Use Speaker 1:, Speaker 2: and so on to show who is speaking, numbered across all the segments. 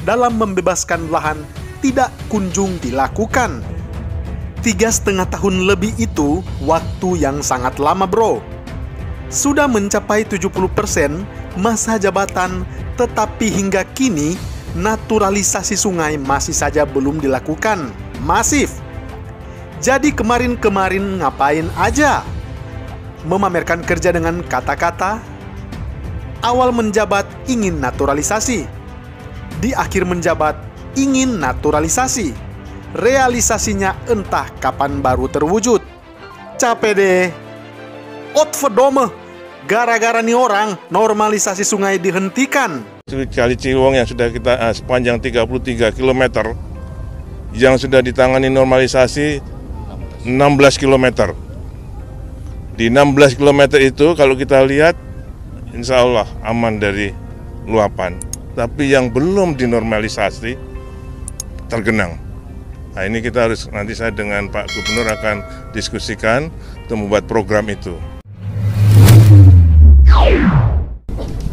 Speaker 1: dalam membebaskan lahan tidak kunjung dilakukan. 3,5 tahun lebih itu waktu yang sangat lama, bro. Sudah mencapai 70% masa jabatan, tetapi hingga kini naturalisasi sungai masih saja belum dilakukan masif. Jadi kemarin-kemarin ngapain aja? Memamerkan kerja dengan kata-kata, awal menjabat ingin naturalisasi, di akhir menjabat ingin naturalisasi, realisasinya entah kapan baru terwujud. Capek deh. Otvedome, gara-gara nih orang normalisasi sungai dihentikan.
Speaker 2: Kali Ciliwung yang sudah kita sepanjang 33 km yang sudah ditangani normalisasi 16 km. Di 16 km itu kalau kita lihat insya Allah aman dari luapan. Tapi yang belum dinormalisasi tergenang. Nah ini kita harus, nanti saya dengan Pak Gubernur akan diskusikan untuk membuat program itu.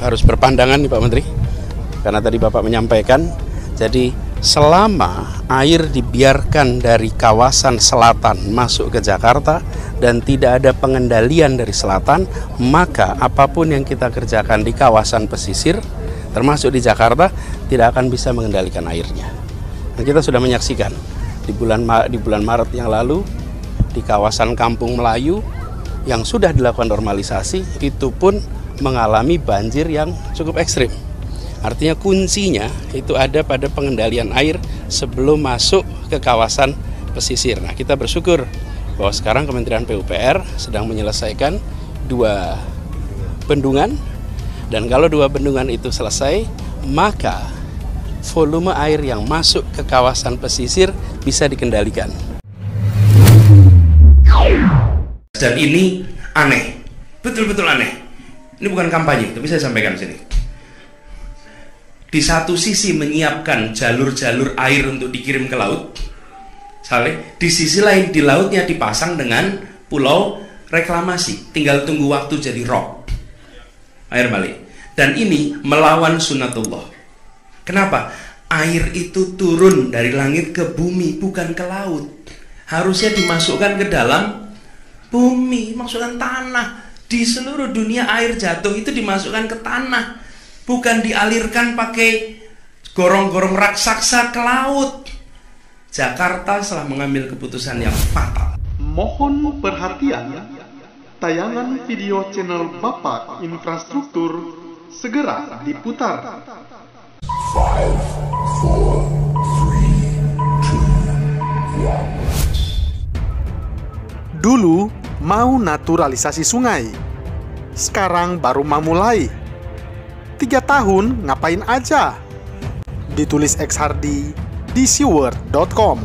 Speaker 3: Harus berpandangan nih Pak Menteri, karena tadi Bapak menyampaikan, jadi selama air dibiarkan dari kawasan selatan masuk ke Jakarta dan tidak ada pengendalian dari selatan, maka apapun yang kita kerjakan di kawasan pesisir, termasuk di Jakarta, tidak akan bisa mengendalikan airnya. Dan kita sudah menyaksikan di bulan Maret yang lalu, di kawasan Kampung Melayu yang sudah dilakukan normalisasi, itu pun mengalami banjir yang cukup ekstrim. Artinya kuncinya itu ada pada pengendalian air sebelum masuk ke kawasan pesisir. Nah, kita bersyukur bahwa sekarang Kementerian PUPR sedang menyelesaikan 2 bendungan, dan kalau 2 bendungan itu selesai, maka volume air yang masuk ke kawasan pesisir bisa dikendalikan. Dan ini aneh, betul-betul aneh. Ini bukan kampanye, tapi saya sampaikan sini. Di satu sisi menyiapkan jalur-jalur air untuk dikirim ke laut, di sisi lain di lautnya dipasang dengan pulau reklamasi, tinggal tunggu waktu jadi rock, air balik. Dan ini melawan sunnatullah. Kenapa? Air itu turun dari langit ke bumi, bukan ke laut. Harusnya dimasukkan ke dalam bumi, masukkan tanah. Di seluruh dunia air jatuh itu dimasukkan ke tanah, bukan dialirkan pakai gorong-gorong raksasa ke laut. Jakarta telah mengambil keputusan yang fatal.
Speaker 1: Mohon perhatian, tayangan video channel Bapak Infrastruktur segera diputar.
Speaker 4: 5, 4, 3, 2, 1.
Speaker 1: Dulu mau naturalisasi sungai, sekarang baru mau mulai. 3 tahun ngapain aja? Ditulis X Hardy di seaworld.com.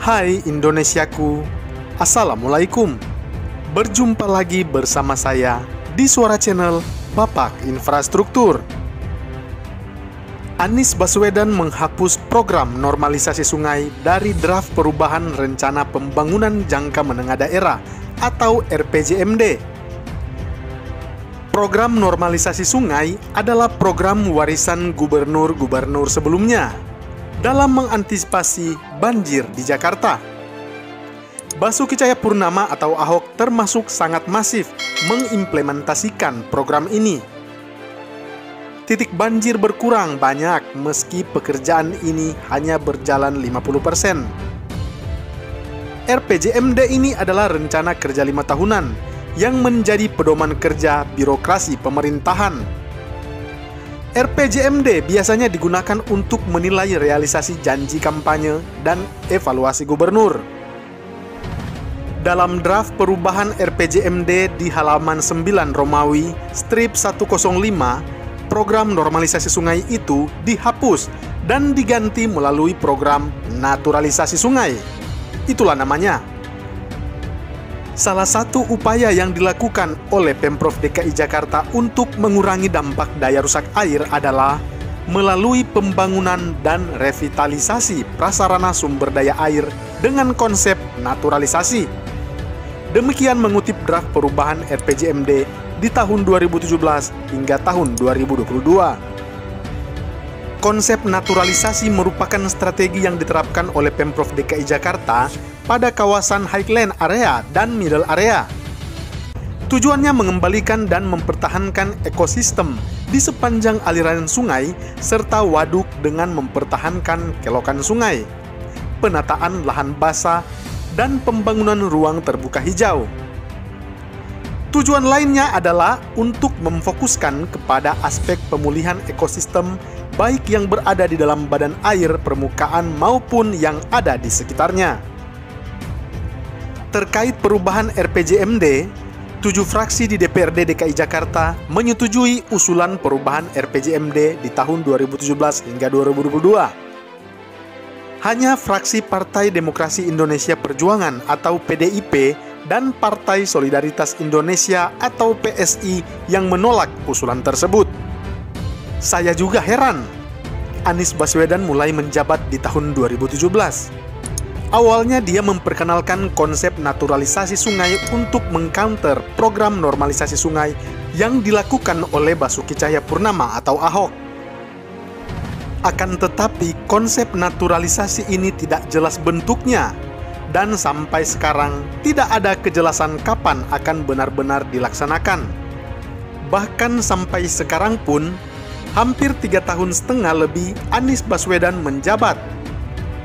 Speaker 1: Hai Indonesiaku, Assalamualaikum. Berjumpa lagi bersama saya di Suara Channel Bapak Infrastruktur. Anies Baswedan menghapus program normalisasi sungai dari draft perubahan rencana pembangunan jangka menengah daerah atau RPJMD. Program normalisasi sungai adalah program warisan gubernur-gubernur sebelumnya dalam mengantisipasi banjir di Jakarta. Basuki Cahayapurnama atau Ahok termasuk sangat masif mengimplementasikan program ini. Titik banjir berkurang banyak meski pekerjaan ini hanya berjalan 50%. RPJMD ini adalah rencana kerja 5 tahunan yang menjadi pedoman kerja birokrasi pemerintahan. RPJMD biasanya digunakan untuk menilai realisasi janji kampanye dan evaluasi gubernur. Dalam draft perubahan RPJMD di halaman 9 Romawi strip 105, program normalisasi sungai itu dihapus dan diganti melalui program naturalisasi sungai. Itulah namanya. Salah satu upaya yang dilakukan oleh Pemprov DKI Jakarta untuk mengurangi dampak daya rusak air adalah melalui pembangunan dan revitalisasi prasarana sumber daya air dengan konsep naturalisasi. Demikian mengutip draft perubahan RPJMD di tahun 2017 hingga tahun 2022. Konsep naturalisasi merupakan strategi yang diterapkan oleh Pemprov DKI Jakarta pada kawasan Highland Area dan Middle Area. Tujuannya mengembalikan dan mempertahankan ekosistem di sepanjang aliran sungai serta waduk dengan mempertahankan kelokan sungai, penataan lahan basah, dan pembangunan ruang terbuka hijau. Tujuan lainnya adalah untuk memfokuskan kepada aspek pemulihan ekosistem baik yang berada di dalam badan air permukaan maupun yang ada di sekitarnya. Terkait perubahan RPJMD, 7 fraksi di DPRD DKI Jakarta menyetujui usulan perubahan RPJMD di tahun 2017 hingga 2022. Hanya fraksi Partai Demokrasi Indonesia Perjuangan atau PDIP dan Partai Solidaritas Indonesia atau PSI yang menolak usulan tersebut. Saya juga heran, Anies Baswedan mulai menjabat di tahun 2017. Awalnya dia memperkenalkan konsep naturalisasi sungai untuk mengcounter program normalisasi sungai yang dilakukan oleh Basuki Cahayapurnama atau Ahok. Akan tetapi konsep naturalisasi ini tidak jelas bentuknya, dan sampai sekarang tidak ada kejelasan kapan akan benar-benar dilaksanakan. Bahkan sampai sekarang pun, hampir 3,5 tahun lebih Anies Baswedan menjabat.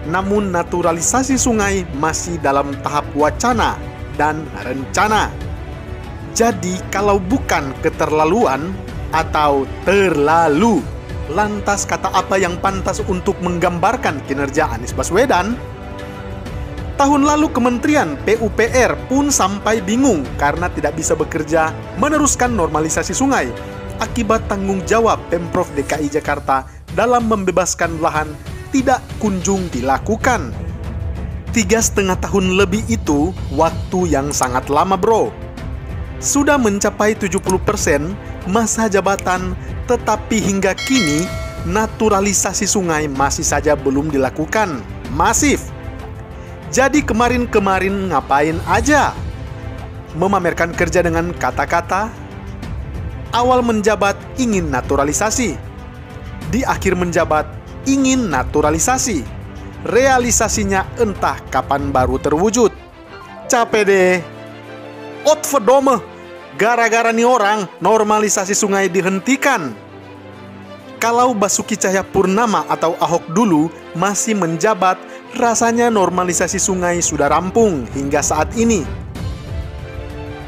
Speaker 1: Namun naturalisasi sungai masih dalam tahap wacana dan rencana. Jadi kalau bukan keterlaluan atau terlalu, lantas kata apa yang pantas untuk menggambarkan kinerja Anies Baswedan? Tahun lalu Kementerian PUPR pun sampai bingung karena tidak bisa bekerja meneruskan normalisasi sungai akibat tanggung jawab Pemprov DKI Jakarta dalam membebaskan lahan tidak kunjung dilakukan. 3,5 tahun lebih itu waktu yang sangat lama, bro. Sudah mencapai 70% masa jabatan, tetapi hingga kini naturalisasi sungai masih saja belum dilakukan masif. Jadi kemarin-kemarin ngapain aja? Memamerkan kerja dengan kata-kata. Awal menjabat ingin naturalisasi, di akhir menjabat ingin naturalisasi. Realisasinya entah kapan baru terwujud. Capek deh. Otvedome, gara-gara nih orang normalisasi sungai dihentikan. Kalau Basuki Cahayapurnama atau Ahok dulu masih menjabat, rasanya normalisasi sungai sudah rampung hingga saat ini.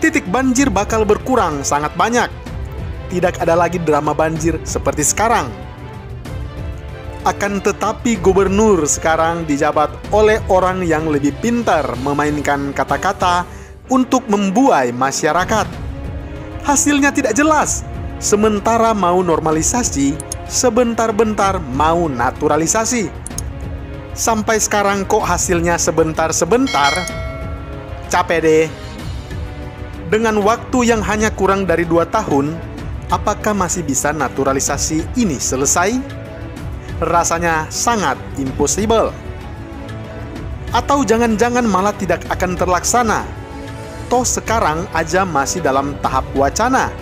Speaker 1: Titik banjir bakal berkurang sangat banyak. Tidak ada lagi drama banjir seperti sekarang. Akan tetapi gubernur sekarang dijabat oleh orang yang lebih pintar memainkan kata-kata untuk membuai masyarakat. Hasilnya tidak jelas. Sementara mau normalisasi, sebentar-bentar mau naturalisasi. Sampai sekarang kok hasilnya sebentar-sebentar? Capek deh. Dengan waktu yang hanya kurang dari 2 tahun, apakah masih bisa naturalisasi ini selesai? Rasanya sangat impossible. Atau jangan-jangan malah tidak akan terlaksana. Toh sekarang aja masih dalam tahap wacana.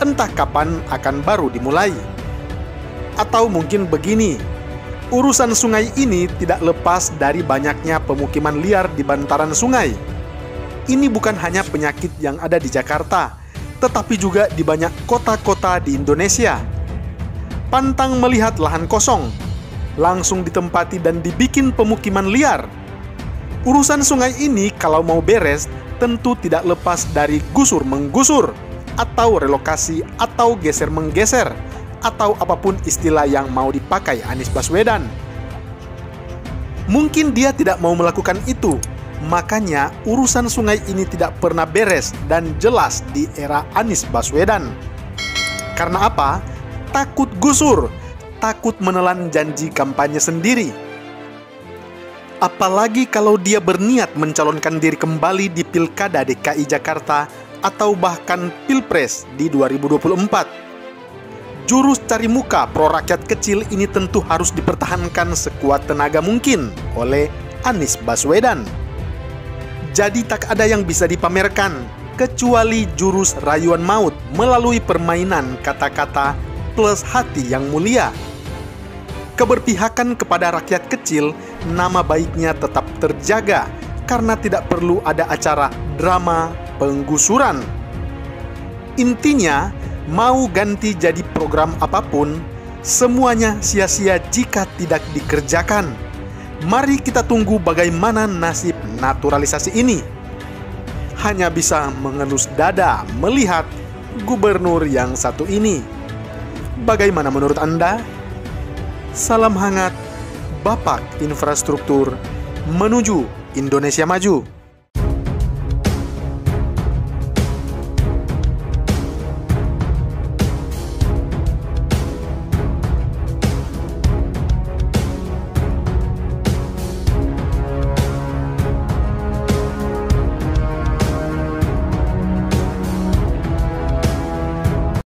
Speaker 1: Entah kapan akan baru dimulai. Atau mungkin begini, urusan sungai ini tidak lepas dari banyaknya pemukiman liar di bantaran sungai. Ini bukan hanya penyakit yang ada di Jakarta, tetapi juga di banyak kota-kota di Indonesia. Pantang melihat lahan kosong, langsung ditempati dan dibikin pemukiman liar. Urusan sungai ini kalau mau beres, tentu tidak lepas dari gusur-menggusur, atau relokasi, atau geser-menggeser, atau apapun istilah yang mau dipakai Anies Baswedan. Mungkin dia tidak mau melakukan itu, makanya urusan sungai ini tidak pernah beres dan jelas di era Anies Baswedan. Karena apa? Takut gusur, takut menelan janji kampanye sendiri. Apalagi kalau dia berniat mencalonkan diri kembali di Pilkada DKI Jakarta atau bahkan Pilpres di 2024. Jurus cari muka pro rakyat kecil ini tentu harus dipertahankan sekuat tenaga mungkin oleh Anies Baswedan. Jadi tak ada yang bisa dipamerkan kecuali jurus rayuan maut melalui permainan kata-kata plus hati yang mulia. keberpihakan kepada rakyat kecil, nama baiknya tetap terjaga karena tidak perlu ada acara drama penggusuran. Intinya, mau ganti jadi program apapun, semuanya sia-sia jika tidak dikerjakan. Mari kita tunggu bagaimana nasib naturalisasi ini. Hanya bisa mengelus dada melihat gubernur yang satu ini. Bagaimana menurut Anda? Salam hangat, Bapak Infrastruktur menuju Indonesia Maju.